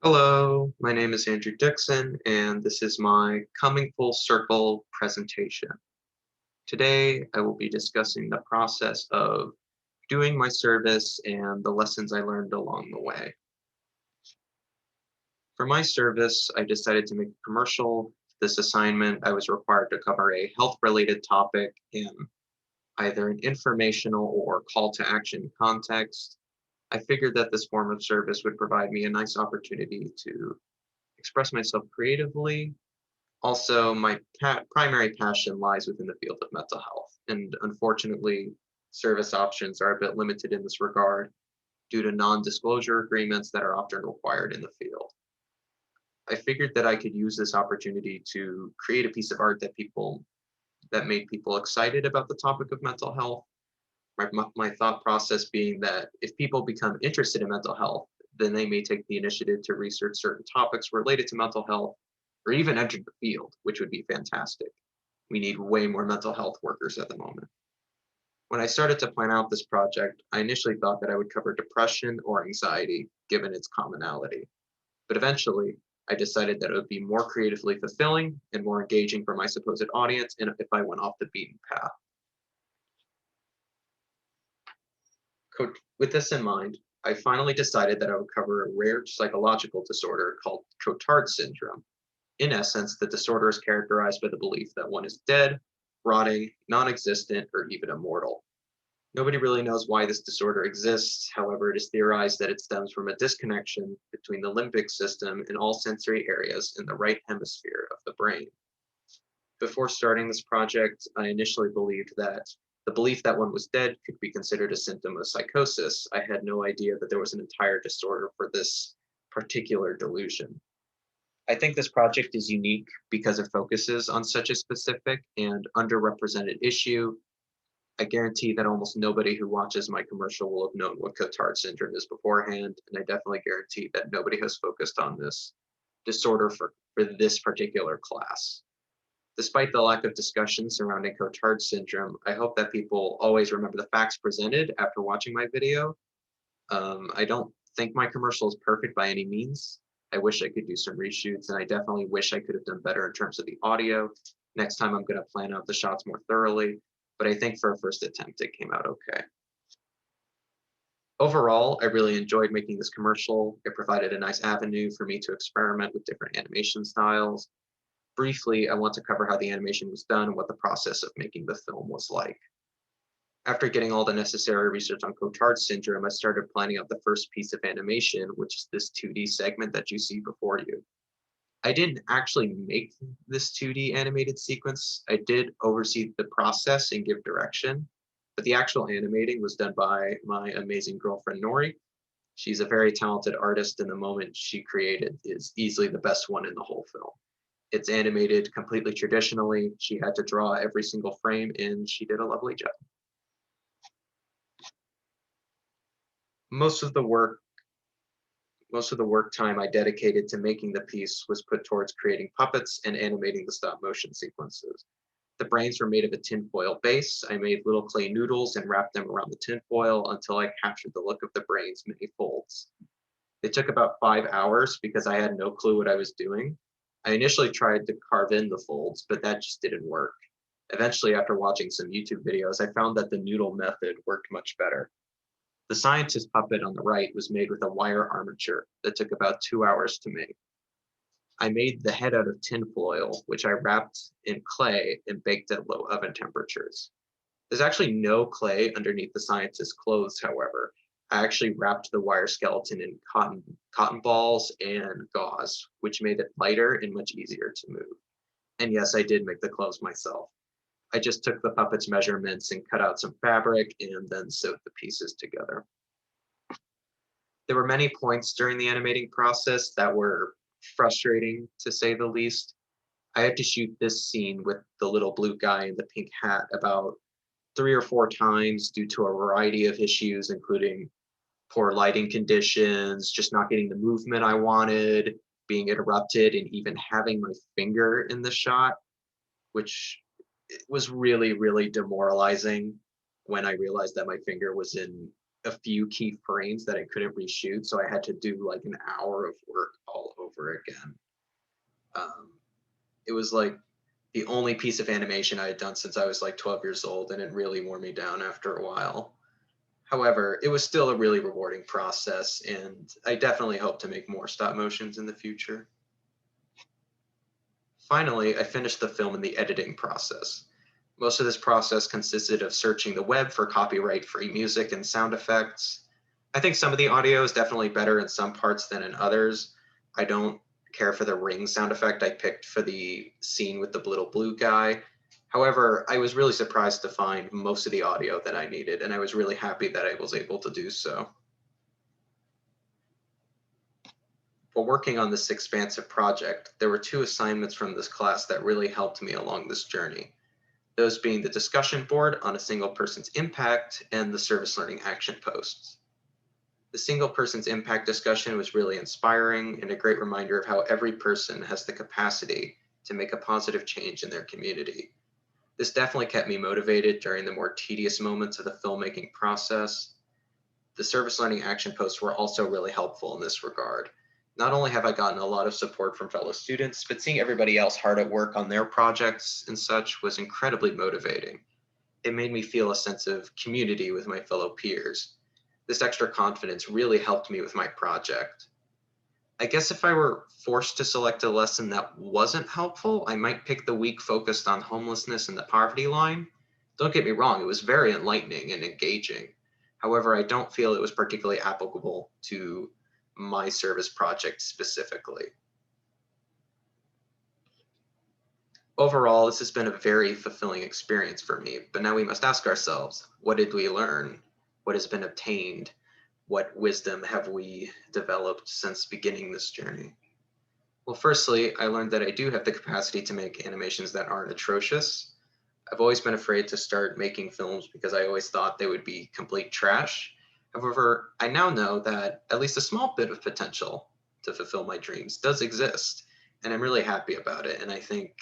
Hello, my name is Andrew Dixon, and this is my Coming Full Circle presentation. Today, I will be discussing the process of doing my service and the lessons I learned along the way. For my service, I decided to make a commercial. This assignment, I was required to cover a health-related topic in either an informational or call to action context. I figured that this form of service would provide me a nice opportunity to express myself creatively. Also, my primary passion lies within the field of mental health, and unfortunately, service options are a bit limited in this regard due to non-disclosure agreements that are often required in the field. I figured that I could use this opportunity to create a piece of art that made people excited about the topic of mental health. My thought process being that if people become interested in mental health, then they may take the initiative to research certain topics related to mental health or even enter the field, which would be fantastic. We need way more mental health workers at the moment. When I started to plan out this project, I initially thought that I would cover depression or anxiety, given its commonality. But eventually, I decided that it would be more creatively fulfilling and more engaging for my supposed audience and if I went off the beaten path. With this in mind, I finally decided that I would cover a rare psychological disorder called Cotard Syndrome. In essence, the disorder is characterized by the belief that one is dead, rotting, non-existent, or even immortal. Nobody really knows why this disorder exists. However, it is theorized that it stems from a disconnection between the limbic system and all sensory areas in the right hemisphere of the brain. Before starting this project, I initially believed that the belief that one was dead could be considered a symptom of psychosis. I had no idea that there was an entire disorder for this particular delusion. I think this project is unique because it focuses on such a specific and underrepresented issue. I guarantee that almost nobody who watches my commercial will have known what Cotard syndrome is beforehand, and I definitely guarantee that nobody has focused on this disorder for this particular class. Despite the lack of discussion surrounding Cotard syndrome, I hope that people always remember the facts presented after watching my video. I don't think my commercial is perfect by any means. I wish I could do some reshoots, and I definitely wish I could have done better in terms of the audio. Next time I'm going to plan out the shots more thoroughly, but I think for a first attempt, it came out okay. Overall, I really enjoyed making this commercial. It provided a nice avenue for me to experiment with different animation styles. Briefly, I want to cover how the animation was done and what the process of making the film was like. After getting all the necessary research on Cotard syndrome, I started planning out the first piece of animation, which is this 2D segment that you see before you. I didn't actually make this 2D animated sequence. I did oversee the process and give direction, but the actual animating was done by my amazing girlfriend, Nori. She's a very talented artist, and the moment she created is easily the best one in the whole film. It's animated completely traditionally. She had to draw every single frame, and she did a lovely job. Most of the work time I dedicated to making the piece was put towards creating puppets and animating the stop motion sequences. The brains were made of a tinfoil base. I made little clay noodles and wrapped them around the tinfoil until I captured the look of the brain's many folds. It took about 5 hours because I had no clue what I was doing. I initially tried to carve in the folds, but that just didn't work. Eventually, after watching some YouTube videos, I found that the noodle method worked much better. The scientist puppet on the right was made with a wire armature that took about 2 hours to make. I made the head out of tinfoil, which I wrapped in clay and baked at low oven temperatures. There's actually no clay underneath the scientist's clothes, however. I actually wrapped the wire skeleton in cotton balls and gauze, which made it lighter and much easier to move. And yes, I did make the clothes myself. I just took the puppet's measurements and cut out some fabric and then sewed the pieces together. There were many points during the animating process that were frustrating, to say the least. I had to shoot this scene with the little blue guy in the pink hat about 3 or 4 times due to a variety of issues, including poor lighting conditions, just not getting the movement I wanted, being interrupted, and even having my finger in the shot, which was really, really demoralizing when I realized that my finger was in a few key frames that I couldn't reshoot, so I had to do like an hour of work all over again. Um, it was like the only piece of animation I had done since I was like 12 years old, and it really wore me down after a while. However, it was still a really rewarding process, and I definitely hope to make more stop motions in the future. Finally, I finished the film in the editing process. Most of this process consisted of searching the web for copyright-free music and sound effects. I think some of the audio is definitely better in some parts than in others. I don't care for the ring sound effect I picked for the scene with the little blue guy. However, I was really surprised to find most of the audio that I needed, and I was really happy that I was able to do so. While working on this expansive project, there were two assignments from this class that really helped me along this journey. Those being the discussion board on a single person's impact and the service learning action posts. The single person's impact discussion was really inspiring and a great reminder of how every person has the capacity to make a positive change in their community. This definitely kept me motivated during the more tedious moments of the filmmaking process. The service learning action posts were also really helpful in this regard. Not only have I gotten a lot of support from fellow students, but seeing everybody else hard at work on their projects and such was incredibly motivating. It made me feel a sense of community with my fellow peers. This extra confidence really helped me with my project. I guess if I were forced to select a lesson that wasn't helpful, I might pick the week focused on homelessness and the poverty line. Don't get me wrong, it was very enlightening and engaging. However, I don't feel it was particularly applicable to my service project specifically. Overall, this has been a very fulfilling experience for me, but now we must ask ourselves, what did we learn? What has been obtained? What wisdom have we developed since beginning this journey? Well, firstly, I learned that I do have the capacity to make animations that aren't atrocious. I've always been afraid to start making films because I always thought they would be complete trash. However, I now know that at least a small bit of potential to fulfill my dreams does exist, and I'm really happy about it, and I think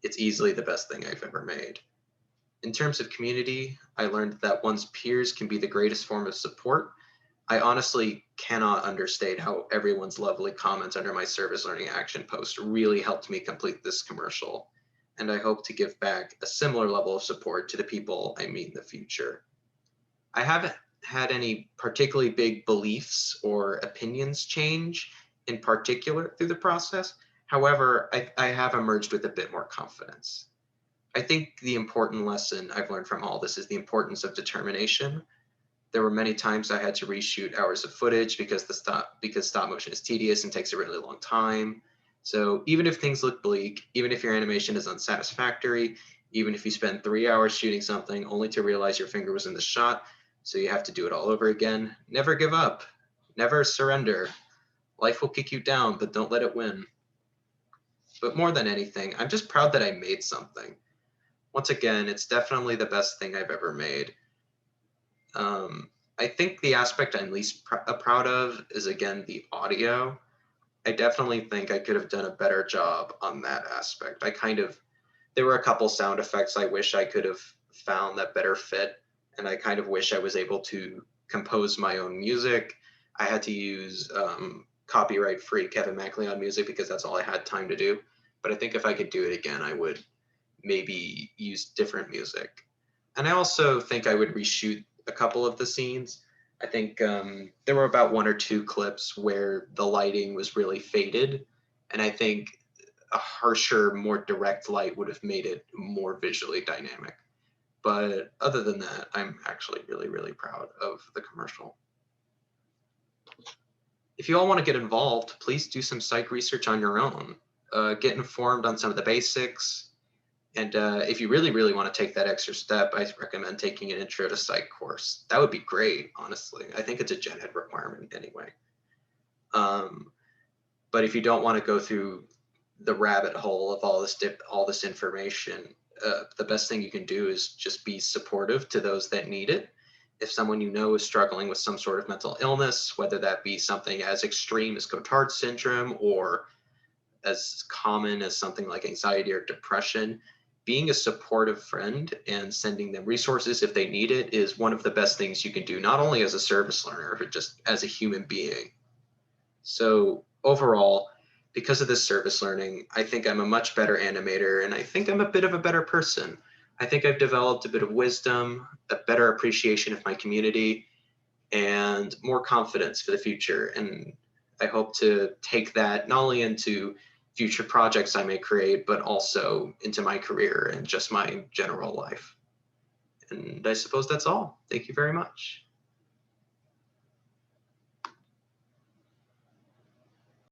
it's easily the best thing I've ever made. In terms of community, I learned that one's peers can be the greatest form of support. I honestly cannot understate how everyone's lovely comments under my service learning action post really helped me complete this commercial, and I hope to give back a similar level of support to the people I meet in the future. I haven't had any particularly big beliefs or opinions change in particular through the process. However, I have emerged with a bit more confidence. I think the important lesson I've learned from all this is the importance of determination. There were many times I had to reshoot hours of footage because stop motion is tedious and takes a really long time. So even if things look bleak, even if your animation is unsatisfactory, even if you spend 3 hours shooting something only to realize your finger was in the shot, so you have to do it all over again, never give up, never surrender. Life will kick you down, but don't let it win. But more than anything, I'm just proud that I made something. Once again, it's definitely the best thing I've ever made. I think the aspect I'm least proud of is, again, the audio. I definitely think I could have done a better job on that aspect. There were a couple sound effects I wish I could have found that better fit, and I kind of wish I was able to compose my own music. I had to use copyright-free Kevin MacLeod music because that's all I had time to do. But I think if I could do it again, I would maybe use different music. And I also think I would reshoot a couple of the scenes. I think there were about one or two clips where the lighting was really faded, and I think a harsher, more direct light would have made it more visually dynamic. But other than that, I'm actually really, really proud of the commercial. If you all want to get involved, please do some psych research on your own. Get informed on some of the basics. And if you really, really want to take that extra step, I recommend taking an intro to psych course. That would be great, honestly. I think it's a gen ed requirement anyway. But if you don't want to go through the rabbit hole of all this information, the best thing you can do is just be supportive to those that need it. If someone you know is struggling with some sort of mental illness, whether that be something as extreme as Cotard Syndrome or as common as something like anxiety or depression, being a supportive friend and sending them resources if they need it is one of the best things you can do, not only as a service learner, but just as a human being. So overall, because of this service learning, I think I'm a much better animator and I think I'm a bit of a better person. I think I've developed a bit of wisdom, a better appreciation of my community, and more confidence for the future. And I hope to take that not only into future projects I may create, but also into my career and just my general life. And I suppose that's all. Thank you very much.